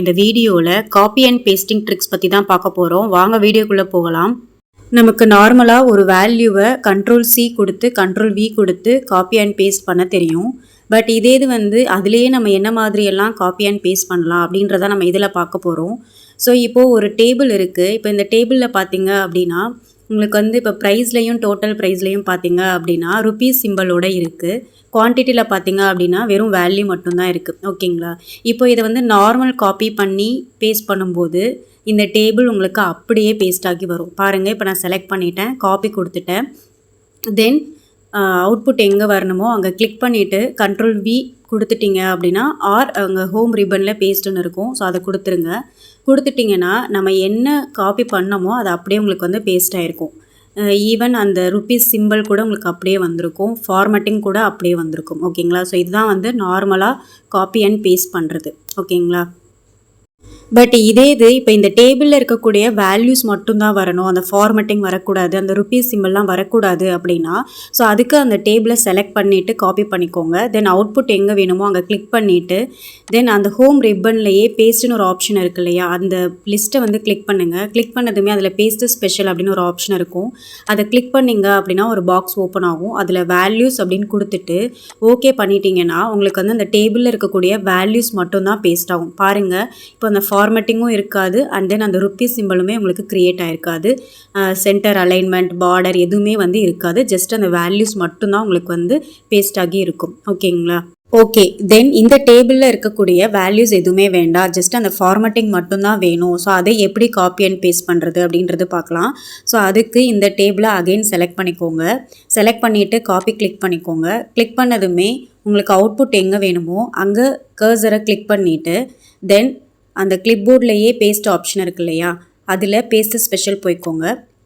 இந்த வீடியோவில் copy and pasting tricks பற்றி தான் பார்க்க போகிறோம். வாங்க வீடியோக்குள்ளே போகலாம். நமக்கு நார்மலாக ஒரு வேல்யூவை Ctrl+C கொடுத்து Ctrl+V கொடுத்து காப்பி அண்ட் பேஸ்ட் பண்ண தெரியும். பட் இதே இது அதுலேயே நம்ம என்ன மாதிரியெல்லாம் காப்பி அண்ட் பேஸ்ட் பண்ணலாம் அப்படின்றத நம்ம இதில் பார்க்க போகிறோம். ஸோ இப்போது ஒரு டேபிள் இருக்குது. இப்போ இந்த டேபிளில் பார்த்தீங்க அப்படின்னா உங்களுக்கு இப்போ ப்ரைஸ்லையும் டோட்டல் ப்ரைஸ்லையும் பார்த்தீங்க அப்படின்னா ருபீஸ் சிம்பிளோட இருக்குது. குவான்டிட்டியில் பார்த்தீங்க அப்படின்னா வெறும் வேல்யூ மட்டும்தான் இருக்குது. ஓகேங்களா? இப்போ இதை நார்மல் காப்பி பண்ணி பேஸ்ட் பண்ணும்போது இந்த டேபிள் உங்களுக்கு அப்படியே பேஸ்ட் ஆகி வரும். பாருங்கள், இப்போ நான் செலக்ட் பண்ணிட்டேன், காப்பி கொடுத்துட்டேன். தென் அவுட்புட் எங்கே வரணுமோ அங்கே கிளிக் பண்ணிவிட்டு Ctrl+V கொடுத்துட்டிங்க அப்படின்னா அங்கே ஹோம் ரிப்பனில் பேஸ்ட்டுன்னு இருக்கும். ஸோ அதை கொடுத்துட்டிங்கன்னா நம்ம என்ன காப்பி பண்ணமோ அது அப்படியே உங்களுக்கு பேஸ்ட் ஆகிருக்கும். ஈவன் அந்த ருபீஸ் சிம்பிள் கூட உங்களுக்கு அப்படியே வந்திருக்கும். ஃபார்மேட்டிங் கூட அப்படியே வந்திருக்கும். ஓகேங்களா? ஸோ இதுதான் நார்மலாக காப்பி அண்ட் பேஸ்ட் பண்ணுறது. ஓகேங்களா? பட் இது இப்போ இந்த டேபிளில் இருக்கக்கூடிய வேல்யூஸ் மட்டும்தான் வரணும், அந்த ஃபார்மேட்டிங் வரக்கூடாது, அந்த ருபீஸ் சிம்பிள்லாம் வரக்கூடாது அப்படின்னா ஸோ அதுக்கு அந்த டேபிளை செலக்ட் பண்ணிவிட்டு காப்பி பண்ணிக்கோங்க. தென் அவுட்புட் எங்கே வேணுமோ அங்கே கிளிக் பண்ணிவிட்டு தென் அந்த ஹோம் ரிப்பன்லேயே பேஸ்ட்டுன்னு ஒரு ஆப்ஷன் இருக்குது இல்லையா, அந்த லிஸ்ட்டை கிளிக் பண்ணுங்கள். கிளிக் பண்ணதுமே அதில் பேஸ்ட்டு ஸ்பெஷல் அப்படின்னு ஒரு ஆப்ஷன் இருக்கும். அதை கிளிக் பண்ணிங்க அப்படின்னா ஒரு பாக்ஸ் ஓப்பன் ஆகும். அதில் வேல்யூஸ் அப்படின்னு கொடுத்துட்டு ஓகே பண்ணிட்டீங்கன்னா உங்களுக்கு அந்த டேபிளில் இருக்கக்கூடிய வேல்யூஸ் மட்டும்தான் பேஸ்ட் ஆகும். பாருங்கள், இப்போ அந்த ஃபார்மேட்டிங்கும் இருக்காது அண்ட் தென் அந்த ருப்பீஸ் சிம்பிளுமே உங்களுக்கு க்ரியேட் ஆகிருக்காது. சென்டர் அலைன்மெண்ட் பார்டர் எதுவுமே இருக்காது. ஜஸ்ட் அந்த வேல்யூஸ் மட்டும்தான் உங்களுக்கு பேஸ்ட் ஆகி இருக்கும். ஓகேங்களா? ஓகே, தென் இந்த டேபிளில் இருக்கக்கூடிய வேல்யூஸ் எதுவுமே வேண்டாம், ஜஸ்ட் அந்த ஃபார்மேட்டிங் மட்டும்தான் வேணும். ஸோ அதை எப்படி காப்பி அண்ட் பேஸ்ட் பண்ணுறது அப்படின்றது பார்க்கலாம். ஸோ அதுக்கு இந்த டேபிளை அகெயின் செலக்ட் பண்ணிக்கோங்க. செலக்ட் பண்ணிவிட்டு காப்பி கிளிக் பண்ணிக்கோங்க. கிளிக் பண்ணதுமே உங்களுக்கு அவுட்புட் எங்கே வேணுமோ அங்கே கர்சரை கிளிக் பண்ணிவிட்டு தென் அந்த கிளிப்போர்ட்லேயே பேஸ்ட் ஆப்ஷன் இருக்கு இல்லையா, அதில் பேஸ்ட்டு ஸ்பெஷல்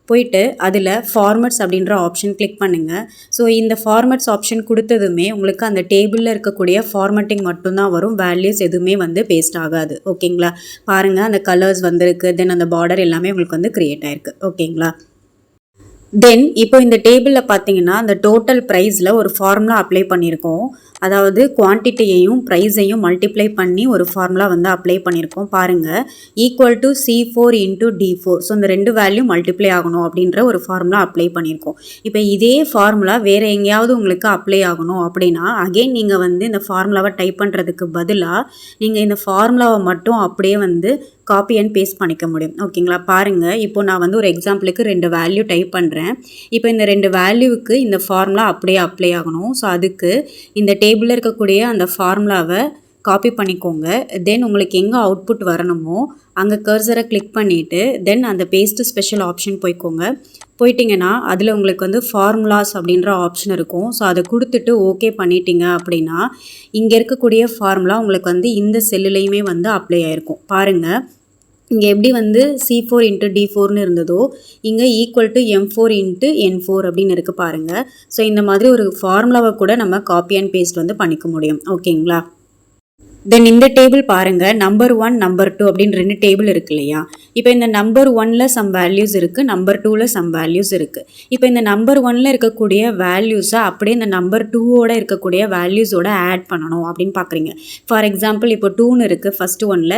போயிட்டு அதில் ஃபார்மட்ஸ் அப்படின்ற ஆப்ஷன் கிளிக் பண்ணுங்கள். ஸோ இந்த ஃபார்மட்ஸ் ஆப்ஷன் கொடுத்ததுமே உங்களுக்கு அந்த டேபிளில் இருக்கக்கூடிய ஃபார்மேட்டிங் மட்டும்தான் வரும், வேல்யூஸ் எதுவுமே பேஸ்ட் ஆகாது. ஓகேங்களா? பாருங்கள், அந்த கலர்ஸ் வந்திருக்கு, தென் அந்த பார்டர் எல்லாமே உங்களுக்கு க்ரியேட் ஆகிருக்கு. ஓகேங்களா? தென் இப்போ இந்த டேபிளில் பார்த்தீங்கன்னா அந்த டோட்டல் ப்ரைஸில் ஒரு ஃபார்முலா அப்ளை பண்ணியிருக்கோம். அதாவது குவான்டிட்டியையும் ப்ரைஸையும் மல்டிப்ளை பண்ணி ஒரு ஃபார்முலா அப்ளை பண்ணியிருக்கோம். பாருங்கள், = C4 × D4. ஸோ இந்த ரெண்டு வேல்யூ மல்டிப்ளை ஆகணும் அப்படின்ற ஒரு ஃபார்முலா அப்ளை பண்ணியிருக்கோம். இப்போ இதே ஃபார்முலா வேறு எங்கேயாவது உங்களுக்கு அப்ளை ஆகணும் அப்படின்னா அகெயின் நீங்கள் இந்த ஃபார்முலாவை டைப் பண்ணுறதுக்கு பதிலாக நீங்கள் இந்த ஃபார்முலாவை மட்டும் அப்படியே காப்பி அண்ட் பேஸ்ட் பண்ணிக்க முடியும். ஓகேங்களா? பாருங்கள், இப்போ நான் ஒரு எக்ஸாம்பிளுக்கு 2 வேல்யூ டைப் பண்ணுறேன். இப்போ இந்த 2 வேல்யூவுக்கு இந்த ஃபார்முலா அப்படியே அப்ளை ஆகணும். ஸோ அதுக்கு இந்த டேபிளில் இருக்கக்கூடிய அந்த ஃபார்முலாவை காப்பி பண்ணிக்கோங்க. தென் உங்களுக்கு எங்கே அவுட்புட் வரணுமோ அங்கே கர்சரை கிளிக் பண்ணிவிட்டு தென் அந்த பேஸ்ட்டு ஸ்பெஷல் ஆப்ஷன் போயிட்டிங்கன்னா அதில் உங்களுக்கு ஃபார்முலாஸ் அப்படின்ற ஆப்ஷன் இருக்கும். ஸோ அதை கொடுத்துட்டு ஓகே பண்ணிட்டீங்க அப்படின்னா இங்கே இருக்கக்கூடிய ஃபார்முலா உங்களுக்கு இந்த செல்லுலேயுமே அப்ளை ஆகிருக்கும். பாருங்கள், இங்கே எப்படி C4 × D4ன்னு இருந்ததோ இங்கே = M4 × N4 அப்படின்னு இருக்குது. பாருங்கள், ஸோ இந்த மாதிரி ஒரு ஃபார்முலாவை கூட நம்ம காப்பி அண்ட் பேஸ்ட் பண்ணிக்க முடியும். ஓகேங்களா? தென் இந்த டேபிள் பாருங்கள், நம்பர் 1 நம்பர் 2 அப்படின்னு 2 டேபிள் இருக்கு இல்லையா. இப்போ இந்த நம்பர் 1ல் சம் வேல்யூஸ் இருக்குது, நம்பர் 2ல் சம் வேல்யூஸ் இருக்குது. இப்போ இந்த நம்பர் 1ல் இருக்கக்கூடிய வேல்யூஸை அப்படியே இந்த நம்பர் 2ஓட இருக்கக்கூடிய வேல்யூஸோட ஆட் பண்ணணும் அப்படின்னு பார்க்குறீங்க. ஃபார் எக்ஸாம்பிள் இப்போ 2ன்னு இருக்குது ஃபஸ்ட்டு ஒன்னில்,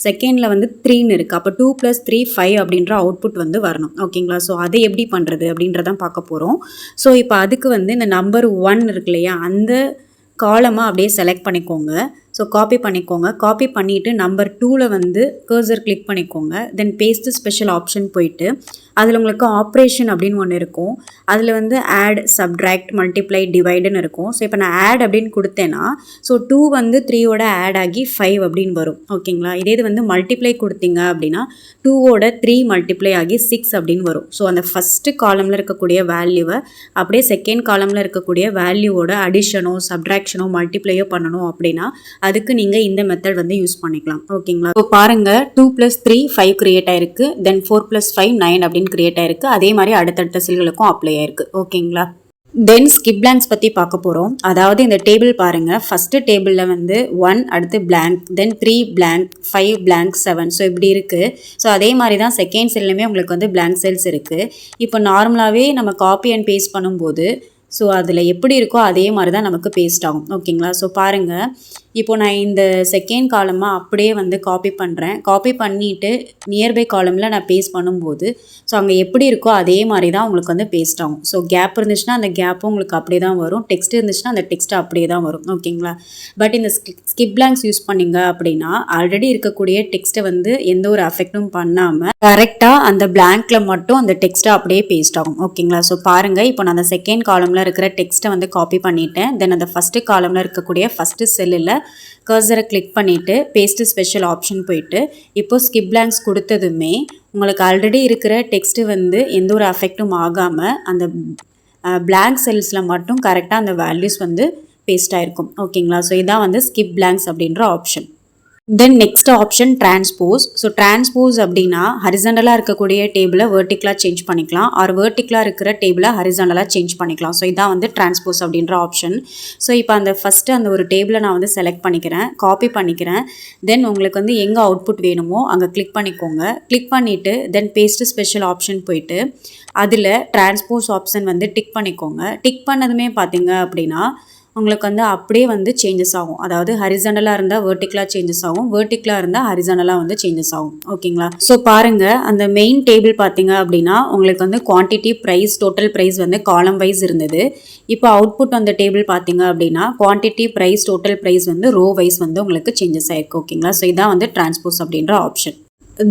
செகண்டில் 3ன்னு இருக்குது. அப்போ 2 + 3 5 அப்படின்ற அவுட்புட் வரணும். ஓகேங்களா? ஸோ அதை எப்படி பண்ணுறது அப்படின்றதான் பார்க்க போகிறோம். ஸோ இப்போ அதுக்கு இந்த நம்பர் 1 இருக்கு இல்லையா, அந்த காலமாக அப்படியே செலக்ட் பண்ணிக்கோங்க. ஸோ காப்பி பண்ணிக்கோங்க. காப்பி பண்ணிவிட்டு நம்பர் 2ல் கர்சர் கிளிக் பண்ணிக்கோங்க. தென் பேஸ்ட்டு ஸ்பெஷல் ஆப்ஷன் போயிட்டு அதில் உங்களுக்கு ஆப்ரேஷன் அப்படின்னு ஒன்று இருக்கும். அதில் ஆட், சப்ட்ராக்ட், மல்டிப்ளை, டிவைடுன்னு இருக்கும். ஸோ இப்போ நான் ஆட் அப்படின்னு கொடுத்தேன்னா ஸோ 2 3ஓட ஆட் ஆகி 5 அப்படின்னு வரும். ஓகேங்களா? இதே இது மல்டிப்ளை கொடுத்தீங்க அப்படின்னா 2ஓட 3 மல்டிப்ளை ஆகி 6 அப்படின்னு வரும். ஸோ அந்த ஃபஸ்ட்டு காலமில் இருக்கக்கூடிய வேல்யூவை அப்படியே செகண்ட் காலமில் இருக்கக்கூடிய வேல்யூவோட அடிஷனோ சப்ட்ராக்ஷனோ மல்டிப்ளையோ பண்ணணும் அப்படின்னா அதுக்கு நீங்கள் இந்த மெத்தட் யூஸ் பண்ணிக்கலாம். ஓகேங்களா? ஸோ பாருங்கள், 2 + 3 5 கிரியேட் ஆயிருக்கு. தென் 4 + 5 9 அப்படின்னு கிரியேட் ஆயிருக்கு. அதே மாதிரி அடுத்தடுத்த செல்களுக்கும் அப்ளை ஆயிருக்கு. ஓகேங்களா? தென் ஸ்கிப் பிளாங்க்ஸ் பற்றி பார்க்க போகிறோம். அதாவது இந்த டேபிள் பாருங்கள், ஃபஸ்ட்டு டேபிளில் 1 அடுத்து பிளாங்க், தென் 3 பிளாங்க், 5 பிளாங்க், 7. ஸோ இப்படி இருக்குது. ஸோ அதே மாதிரி தான் செகண்ட் செல்லுமே உங்களுக்கு பிளாங்க் செல்ஸ் இருக்குது. இப்போ நார்மலாகவே நம்ம காப்பி அண்ட் பேஸ்ட் பண்ணும்போது ஸோ அதில் எப்படி இருக்கோ அதே மாதிரி தான் நமக்கு பேஸ்ட் ஆகும். ஓகேங்களா? ஸோ பாருங்கள், இப்போ நான் இந்த செகண்ட் காலமாக அப்படியே வந்து காப்பி பண்ணுறேன். காப்பி பண்ணிவிட்டு நியர்பை காலமில் நான் பேஸ்ட் பண்ணும்போது ஸோ அங்கே எப்படி இருக்கோ அதே மாதிரி தான் உங்களுக்கு வந்து பேஸ்ட் ஆகும். ஸோ கேப் இருந்துச்சுன்னா அந்த கேப்பும் உங்களுக்கு அப்படியே தான் வரும். டெக்ஸ்ட் இருந்துச்சுன்னா அந்த டெக்ஸ்ட் அப்படியே தான் வரும். ஓகேங்களா? பட் இந்த ஸ்கிப் பிளாங்க்ஸ் யூஸ் பண்ணிங்க அப்படின்னா ஆல்ரெடி இருக்கக்கூடிய டெக்ஸ்ட்டை வந்து எந்த ஒரு அஃபெக்டும் பண்ணாமல் கரெக்டாக அந்த பிளாங்க்கில் மட்டும் அந்த டெக்ஸ்ட்டை அப்படியே பேஸ்ட் ஆகும். ஓகேங்களா? ஸோ பாருங்கள், இப்போ நான் அந்த செகண்ட் காலமில் இருக்கிற டெக்ஸ்ட்டை வந்து காப்பி பண்ணிட்டேன். தென் அந்த ஃபஸ்ட்டு காலமில் இருக்கக்கூடிய ஃபஸ்ட்டு செல்லில் கர்சரை கிளிக் பண்ணிவிட்டு பேஸ்ட்டு ஸ்பெஷல் ஆப்ஷன் போயிட்டு இப்போது ஸ்கிப் பிளாங்க்ஸ் கொடுத்ததுமே உங்களுக்கு ஆல்ரெடி இருக்கிற டெக்ஸ்ட்டு வந்து எந்த ஒரு அஃபெக்டும் ஆகாமல் அந்த பிளாங்க் செல்ஸில் மட்டும் கரெக்டாக அந்த வேல்யூஸ் வந்து பேஸ்ட் ஆகிருக்கும். ஓகேங்களா? ஸோ இதான் வந்து ஸ்கிப் பிளாங்க்ஸ் அப்படின்ற option. Then next option transpose. So transpose அப்படின்னா ஹரிசண்டலாக இருக்கக்கூடிய டேபிளை வெர்டிக்கலாக சேஞ்ச் பண்ணிக்கலாம், ஆர் வெர்டிக்கலாக இருக்கிற டேபிளை ஹரிசண்டலாக சேஞ்ச் பண்ணிக்கலாம். ஸோ இதான் வந்து டிரான்ஸ்போஸ் அப்படின்ற ஆப்ஷன். ஸோ இப்போ அந்த ஃபஸ்ட்டு அந்த ஒரு டேபிளை நான் வந்து செலக்ட் பண்ணிக்கிறேன், காப்பி பண்ணிக்கிறேன். தென் உங்களுக்கு வந்து எங்கே அவுட்புட் வேணுமோ அங்கே கிளிக் பண்ணிக்கோங்க. கிளிக் பண்ணிவிட்டு தென் பேஸ்ட்டு ஸ்பெஷல் ஆப்ஷன் போயிட்டு அதில் டிரான்ஸ்போஸ் ஆப்ஷன் வந்து டிக் பண்ணிக்கோங்க. டிக் பண்ணதுமே பார்த்தீங்க அப்படின்னா உங்களுக்கு வந்து அப்படியே வந்து சேஞ்சஸ் ஆகும். அதாவது ஹரிசண்டலாக இருந்தால் வெர்டிக்கலாக சேஞ்சஸ் ஆகும், வெர்டிக்கலாக இருந்தால் ஹரிசண்டலாக வந்து சேஞ்சஸ் ஆகும். ஓகேங்களா? ஸோ பாருங்கள், அந்த மெயின் டேபிள் பார்த்தீங்க அப்படின்னா உங்களுக்கு வந்து குவான்டிட்டி, ப்ரைஸ், டோட்டல் ப்ரைஸ் வந்து காலம் வைஸ் இருந்தது. இப்போ அவுட்புட் அந்த டேபிள் பார்த்தீங்க அப்படின்னா குவான்டிட்டி, ப்ரைஸ், டோட்டல் ப்ரைஸ் வந்து ரோ வைஸ் வந்து உங்களுக்கு சேஞ்சஸ் ஆகிருக்கு. ஓகேங்களா? ஸோ இதான் வந்து டிரான்ஸ்போஸ் அப்படின்ற ஆப்ஷன்.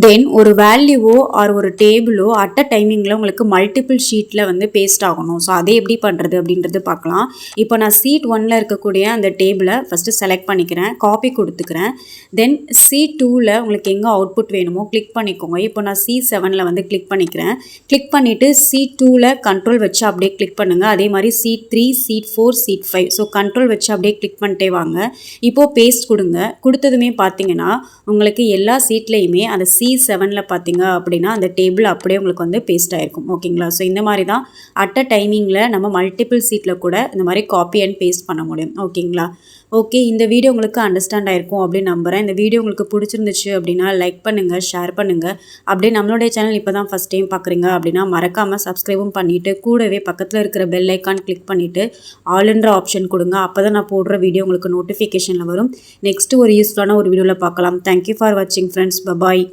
தென் ஒரு வேல்யூவோ ஆர் ஒரு டேபிளோ அட் அ டைமிங்கில் உங்களுக்கு மல்டிபிள் ஷீட்டில் வந்து பேஸ்ட் ஆகணும். ஸோ அதை எப்படி பண்ணுறது அப்படின்றது பார்க்கலாம். இப்போ நான் சீட் 1ல் இருக்கக்கூடிய அந்த டேபிளை ஃபஸ்ட்டு செலக்ட் பண்ணிக்கிறேன், காப்பி கொடுத்துக்கிறேன். தென் சீட் 2ல் உங்களுக்கு எங்கே அவுட்புட் வேணுமோ கிளிக் பண்ணிக்கோங்க. இப்போ நான் C7ல் வந்து கிளிக் பண்ணிக்கிறேன். கிளிக் பண்ணிவிட்டு சீட் 2ல் கண்ட்ரோல் வச்சு அப்படியே கிளிக் பண்ணுங்கள். அதே மாதிரி sheet 3, sheet 4, sheet 5. So control வச்சு அப்படியே கிளிக் பண்ணிட்டே வாங்க. இப்போது பேஸ்ட் கொடுங்க. கொடுத்ததுமே பார்த்தீங்கன்னா உங்களுக்கு எல்லா சீட்லேயுமே அந்த C7ல் பார்த்தீங்க அப்படின்னா அந்த டேபிள் அப்படியே உங்களுக்கு வந்து பேஸ்ட் ஆகிருக்கும். ஓகேங்களா? ஸோ இந்த மாதிரி தான் அட் அ டைமிங்கில் நம்ம மல்டிபிள் சீட்டில் கூட இந்த மாதிரி காப்பி அண்ட் பேஸ்ட் பண்ண முடியும். ஓகேங்களா? ஓகே, இந்த வீடியோ உங்களுக்கு அண்டர்ஸ்டாண்ட் ஆகிருக்கும் அப்படின்னு நம்புகிறேன். இந்த வீடியோ உங்களுக்கு பிடிச்சிருந்துச்சு அப்படின்னா லைக் பண்ணுங்கள், ஷேர் பண்ணுங்கள். அப்படியே நம்மளுடைய சேனல் இப்போ தான் ஃபஸ்ட் டைம் பார்க்குறீங்க அப்படின்னா மறக்காமல் சப்ஸ்கிரைபும் பண்ணிவிட்டு கூடவே பக்கத்தில் இருக்கிற பெல் ஐக்கான் கிளிக் பண்ணிவிட்டு ஆல்ன்ற ஆப்ஷன் கொடுங்க. அப்போ தான் நான் போடுற வீடியோ உங்களுக்கு நோட்டிஃபிகேஷனில் வரும். நெக்ஸ்ட்டு ஒரு யூஸ்ஃபுல்லான ஒரு வீடியோவில் பார்க்கலாம். தேங்க்யூ ஃபார் வாட்சிங் ஃப்ரெண்ட்ஸ். பபாய்.